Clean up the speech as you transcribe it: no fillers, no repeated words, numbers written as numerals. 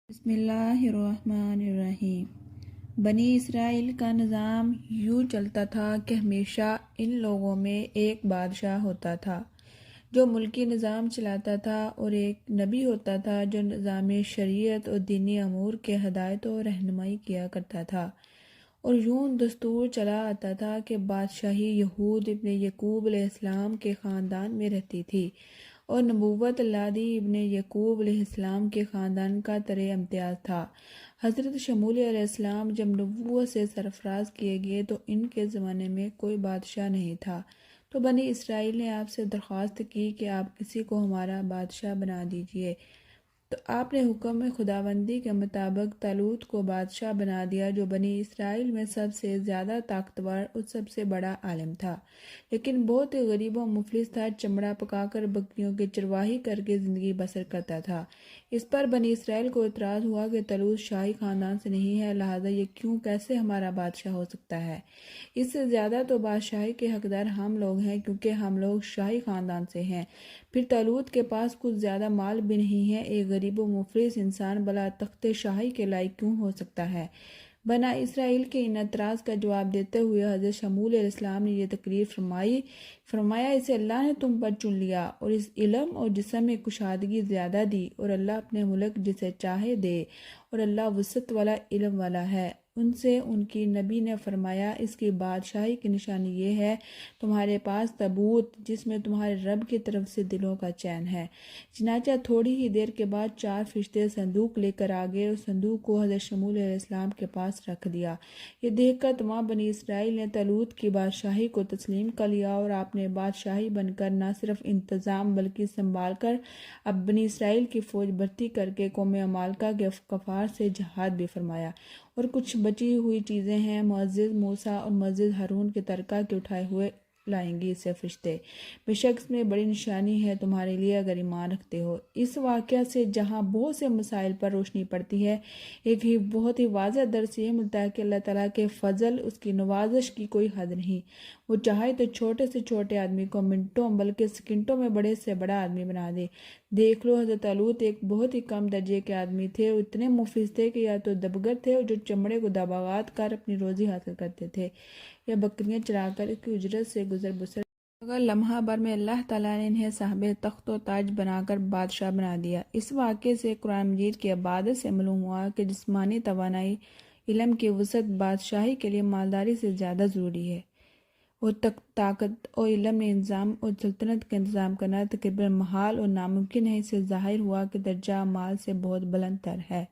بسم اللہ الرحمن الرحیم۔ بنی اسرائیل کا نظام یوں چلتا تھا کہ ہمیشہ ان لوگوں میں ایک بادشاہ ہوتا تھا جو ملکی نظام چلاتا تھا، اور ایک نبی ہوتا تھا جو نظام شریعت اور دینی امور کے ہدایت و رہنمائی کیا کرتا تھا۔ اور یوں دستور چلا آتا تھا کہ بادشاہی یہود ابن یعقوب علیہ السلام کے خاندان میں رہتی تھی، اور نبوت لادی ابن یعقوب علیہ السلام کے خاندان کا ترے امتیاز تھا۔ حضرت شمویل علیہ السلام جب نبوت سے سرفراز کیے گئے تو ان کے زمانے میں کوئی بادشاہ نہیں تھا، تو بنی اسرائیل نے آپ سے درخواست کی کہ آپ کسی کو ہمارا بادشاہ بنا دیجئے۔ تو آپ نے حکم خداوندی کے مطابق طالوت کو بادشاہ بنا دیا، جو بنی اسرائیل میں سب سے زیادہ طاقتور اور سب سے بڑا عالم تھا، لیکن بہت ہی غریب و مفلس تھا، چمڑا پکا کر بکریوں کی چرواہی کر کے زندگی بسر کرتا تھا۔ اس پر بنی اسرائیل کو اعتراض ہوا کہ طالوت شاہی خاندان سے نہیں ہے، لہذا یہ کیسے ہمارا بادشاہ ہو سکتا ہے؟ اس سے زیادہ تو بادشاہی کے حقدار ہم لوگ ہیں، کیونکہ ہم لوگ شاہی خاندان سے ہیں۔ پھر طالوت کے پاس کچھ زیادہ مال بھی نہیں ہے، ایک غریب و مفلس انسان بلا تخت شاہی کے لائق کیوں ہو سکتا ہے؟ بنی اسرائیل کے ان اعتراض کا جواب دیتے ہوئے حضرت شمویل علیہ السلام نے یہ تقریر فرمایا، اسے اللہ نے تم پر چن لیا اور اس علم اور جسم میں کشادگی زیادہ دی، اور اللہ اپنے ملک جسے چاہے دے، اور اللہ وسعت والا علم والا ہے۔ ان سے ان کی نبی نے فرمایا، اس کی بادشاہی کی نشانی یہ ہے تمہارے پاس تابوت جس میں تمہارے رب کی طرف سے دلوں کا چین ہے۔ چنانچہ تھوڑی ہی دیر کے بعد 4 فرشتے صندوق لے کر آ گئے اور صندوق کو حضرت شمویل علیہ السلام کے پاس رکھ دیا۔ یہ دیکھ کر تمام بنی اسرائیل نے طالوت کی بادشاہی کو تسلیم کر لیا، اور آپ نے بادشاہی بن کر نہ صرف انتظام بلکہ سنبھال کر اب بنی اسرائیل کی فوج بھرتی کر کے قوم عمالقہ کے کفار سے جہاد بھی فرمایا۔ اور کچھ بچی ہوئی چیزیں ہیں، معزز موسیٰ اور معزز ہارون کے ترکہ کے اٹھائے ہوئے لائیں گے اسے فرشتے، بے شک اس میں بڑی نشانی ہے تمہارے لیے اگر ایمان رکھتے ہو۔ اس واقعہ سے جہاں بہت سے مسائل پر روشنی پڑتی ہے، ایک بہت ہی واضح درس یہ ملتا ہے کہ اللہ تعالیٰ کے فضل، اس کی نوازش کی کوئی حد نہیں۔ وہ چاہے تو چھوٹے سے چھوٹے آدمی کو منٹوں بلکہ سیکنڈوں میں بڑے سے بڑا آدمی بنا دے۔ دیکھ لو، حضرت طالوت ایک بہت ہی کم درجے کے آدمی تھے، وہ اتنے مفلس تھے کہ یا تو دبگر تھے اور جو چمڑے کو دباغات کر اپنی روزی حاصل کرتے تھے، یا بکریاں چرا کر اس کی اجرت سے گزر بسر، مگر لمحہ بھر میں اللہ تعالیٰ نے انہیں صاحب تخت و تاج بنا کر بادشاہ بنا دیا۔ اس واقعے سے قرآن مجید کی عبادت سے معلوم ہوا کہ جسمانی توانائی، علم کی وسعت بادشاہی کے لیے مالداری سے زیادہ ضروری ہے، اور طاقت اور علم میں انظام اور سلطنت کا انتظام کرنا تقریباً محال اور ناممکن ہے۔ اس سے ظاہر ہوا کہ درجہ مال سے بہت بلند تر ہے۔